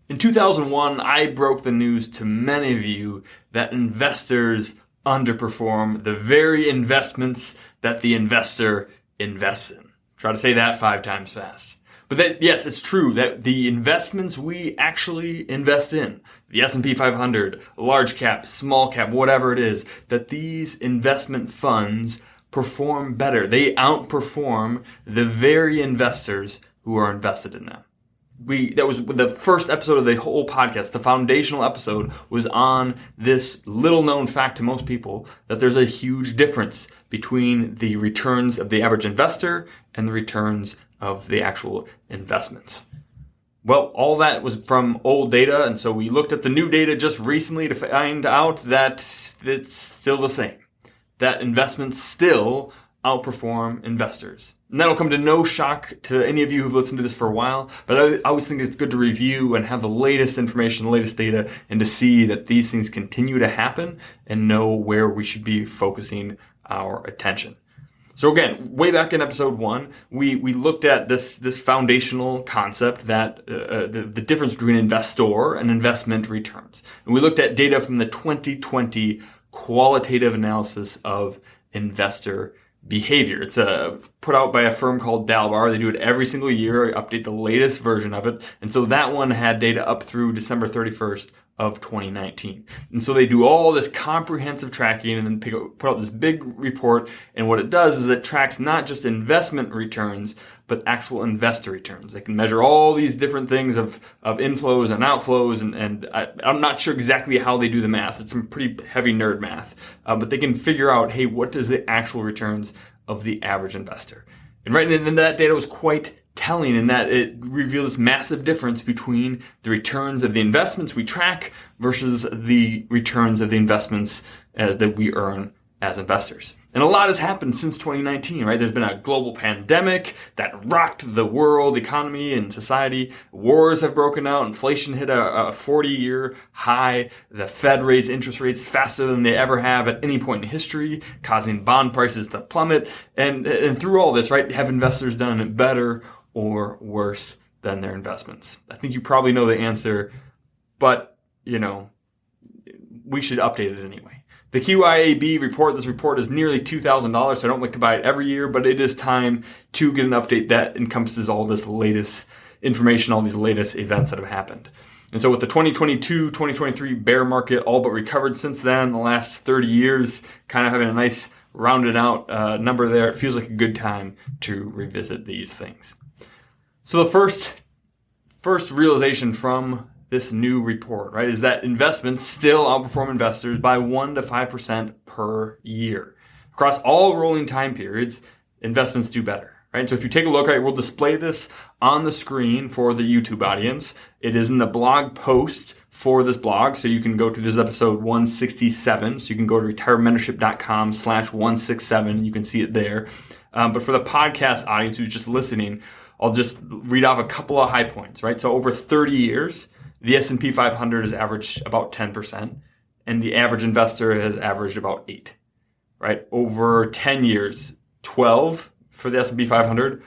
In 2001, I broke the news to many of you that investors underperform the very investments that the investor invests in. Try to say that 5 times fast. But yes, it's true that the investments we actually invest in, the S&P 500, large cap, small cap, whatever it is, that these investment funds perform better. They outperform the very investors who are invested in them. That was the first episode of the whole podcast. The foundational episode was on this little known fact to most people, that there's a huge difference between the returns of the average investor and the returns of the actual investments. Well, all that was from old data, and so we looked at the new data just recently to find out that it's still the same, that investments still outperform investors. And that'll come to no shock to any of you who've listened to this for a while, but I always think it's good to review and have the latest information, the latest data, and to see that these things continue to happen and know where we should be focusing our attention. So again, way back in episode 1, we looked at this foundational concept that the difference between investor and investment returns. And we looked at data from the 2020 qualitative analysis of investor behavior. It's put out by a firm called Dalbar. They do it every single year, update the latest version of it. And so that one had data up through December 31st of 2019. And so they do all this comprehensive tracking and then put out this big report. And what it does is it tracks not just investment returns, but actual investor returns. They can measure all these different things of inflows and outflows. And I'm not sure exactly how they do the math. It's some pretty heavy nerd math. But they can figure out, hey, what is the actual returns of the average investor? And right, and then that data was quite telling in that it revealed this massive difference between the returns of the investments we track versus the returns of the investments that we earn as investors. And a lot has happened since 2019, right? There's been a global pandemic that rocked the world economy and society. Wars have broken out. Inflation hit a 40-year high. The Fed raised interest rates faster than they ever have at any point in history, causing bond prices to plummet. And through all this, right, have investors done better or worse than their investments? I think you probably know the answer, but, we should update it anyway. The QIAB report, this report is nearly $2,000, so I don't like to buy it every year, but it is time to get an update that encompasses all this latest information, all these latest events that have happened. And so with the 2022-2023 bear market all but recovered since then, the last 30 years, kind of having a nice rounded out number there, it feels like a good time to revisit these things. So the first realization from this new report, right, is that investments still outperform investors by 1 to 5% per year. Across all rolling time periods, investments do better, right? So if you take a look, right, we'll display this on the screen for the YouTube audience. It is in the blog post for this blog, so you can go to this episode 167. So you can go to retirementmentorship.com/167. You can see it there. But for the podcast audience who's just listening, I'll just read off a couple of high points, right? So over 30 years, the S&P 500 has averaged about 10%, and the average investor has averaged about 8%, right? Over 10 years, 12 for the S&P 500,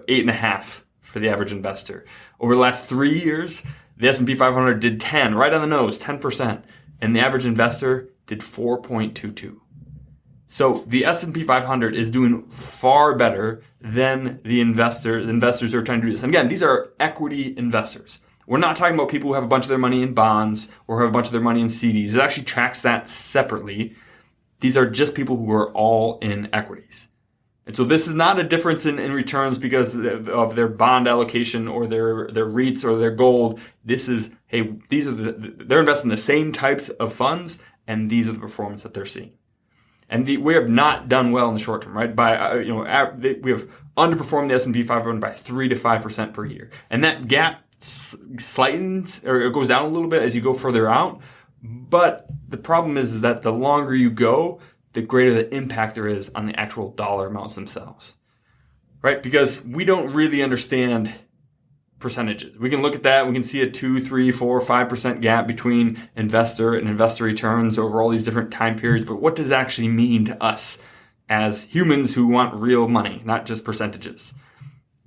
8.5 for the average investor. Over the last 3 years, the S&P 500 did 10, right on the nose, 10%, and the average investor did 4.22. So the S&P 500 is doing far better than the investors who are trying to do this. And again, these are equity investors. We're not talking about people who have a bunch of their money in bonds or have a bunch of their money in CDs. It actually tracks that separately. These are just people who are all in equities. And so this is not a difference in returns because of their bond allocation or their REITs or their gold. This is, hey, they're investing in the same types of funds, and these are the performance that they're seeing. And we have not done well in the short term, right? We have underperformed the S&P 500 by 3 to 5% per year, and that gap slightens or it goes down a little bit as you go further out. But the problem is that the longer you go, the greater the impact there is on the actual dollar amounts themselves, right? Because we don't really understand percentages. We can look at that. We can see a 2, 3, 4, 5% gap between investor and investor returns over all these different time periods. But what does it actually mean to us as humans who want real money, not just percentages?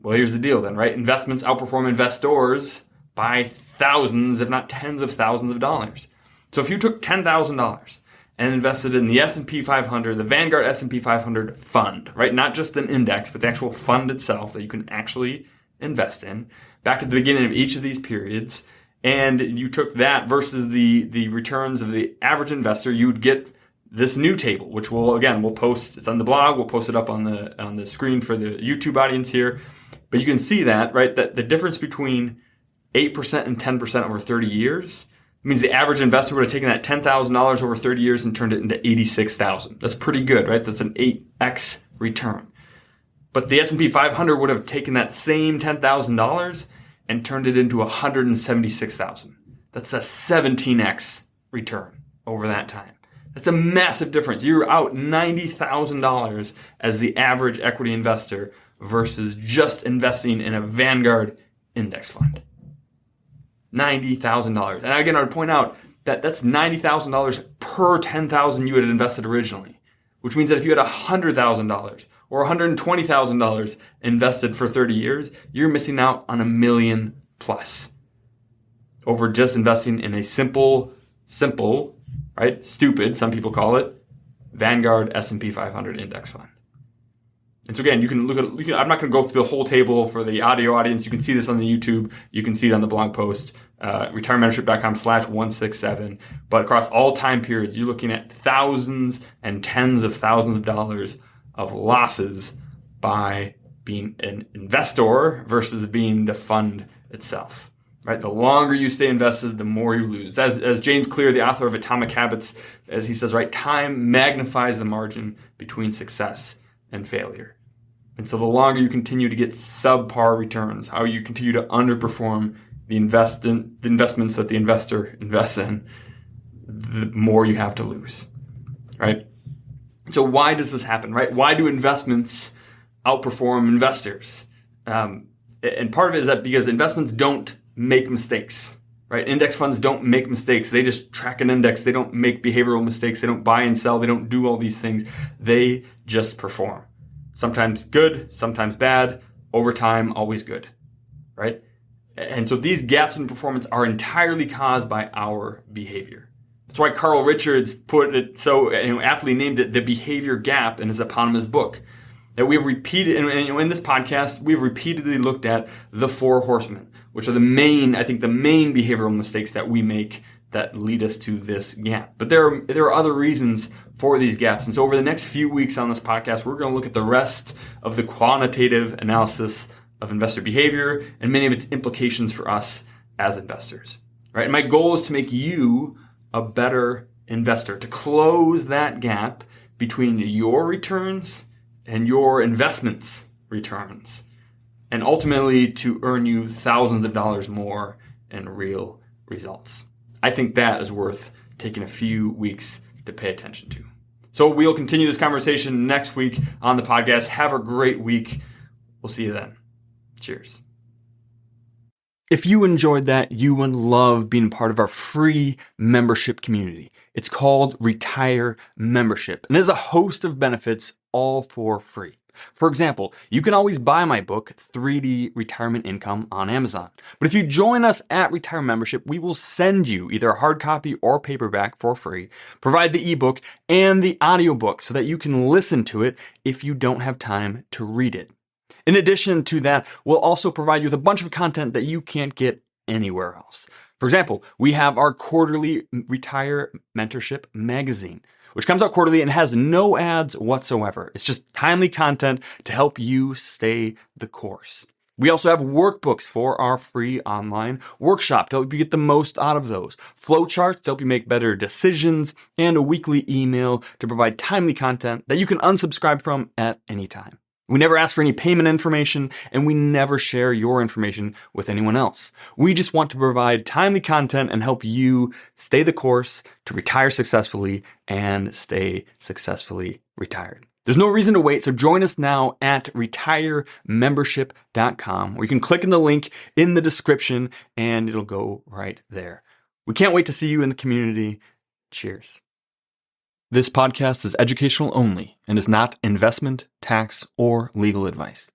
Well, here's the deal then, right? Investments outperform investors by thousands, if not tens of thousands of dollars. So if you took $10,000 and invested in the S&P 500, the Vanguard S&P 500 fund, right? Not just an index, but the actual fund itself that you can actually invest in back at the beginning of each of these periods, and you took that versus the returns of the average investor, you would get this new table, which we'll post. It's on the blog. We'll post it up on the screen for the YouTube audience here. But you can see that, right? That the difference between 8% and 10% over 30 years means the average investor would have taken that $10,000 over 30 years and turned it into $86,000. That's pretty good, right? That's an 8x return. But the S&P 500 would have taken that same $10,000 and turned it into $176,000. That's a 17x return over that time. That's a massive difference. You're out $90,000 as the average equity investor versus just investing in a Vanguard index fund. $90,000. And again, I would point out that that's $90,000 per $10,000 you had invested originally, which means that if you had $100,000 or $120,000 invested for 30 years, you're missing out on $1 million plus over just investing in a simple, right? Stupid, some people call it, Vanguard S&P 500 index fund. And so again, you can look at, I'm not going to go through the whole table for the audio audience. You can see this on the YouTube. You can see it on the blog post, retirementmentorship.com/167. But across all time periods, you're looking at thousands and tens of thousands of dollars of losses by being an investor versus being the fund itself. Right? The longer you stay invested, the more you lose. As James Clear, the author of Atomic Habits, as he says, right, time magnifies the margin between success and failure. And so the longer you continue to get subpar returns, how you continue to underperform the investments that the investor invests in, the more you have to lose, right? So why does this happen, right? Why do investments outperform investors? And part of it is that because investments don't make mistakes, right? Index funds don't make mistakes. They just track an index. They don't make behavioral mistakes. They don't buy and sell. They don't do all these things. They just perform. Sometimes good, sometimes bad, over time, always good, right? And so these gaps in performance are entirely caused by our behavior. That's why Carl Richards put it so aptly named it the behavior gap in his eponymous book. That we've repeated, and in this podcast, we've repeatedly looked at the four horsemen, which are the main behavioral mistakes that we make that lead us to this gap. But there are other reasons for these gaps. And so over the next few weeks on this podcast, we're going to look at the rest of the quantitative analysis of investor behavior and many of its implications for us as investors. Right? And my goal is to make you a better investor, to close that gap between your returns and your investments' returns, and ultimately to earn you thousands of dollars more in real results. I think that is worth taking a few weeks to pay attention to. So we'll continue this conversation next week on the podcast. Have a great week. We'll see you then. Cheers. If you enjoyed that, you would love being part of our free membership community. It's called Retire Membership, and it has a host of benefits all for free. For example, you can always buy my book, 3D Retirement Income, on Amazon. But if you join us at Retire Membership, we will send you either a hard copy or paperback for free, provide the ebook and the audiobook so that you can listen to it if you don't have time to read it. In addition to that, we'll also provide you with a bunch of content that you can't get anywhere else. For example, we have our quarterly Retire Mentorship magazine, which comes out quarterly and has no ads whatsoever. It's just timely content to help you stay the course. We also have workbooks for our free online workshop to help you get the most out of those, flowcharts to help you make better decisions, and a weekly email to provide timely content that you can unsubscribe from at any time. We never ask for any payment information, and we never share your information with anyone else. We just want to provide timely content and help you stay the course to retire successfully and stay successfully retired. There's no reason to wait, so join us now at retiremembership.com, where you can click in the link in the description and it'll go right there. We can't wait to see you in the community. Cheers. This podcast is educational only and is not investment, tax, or legal advice.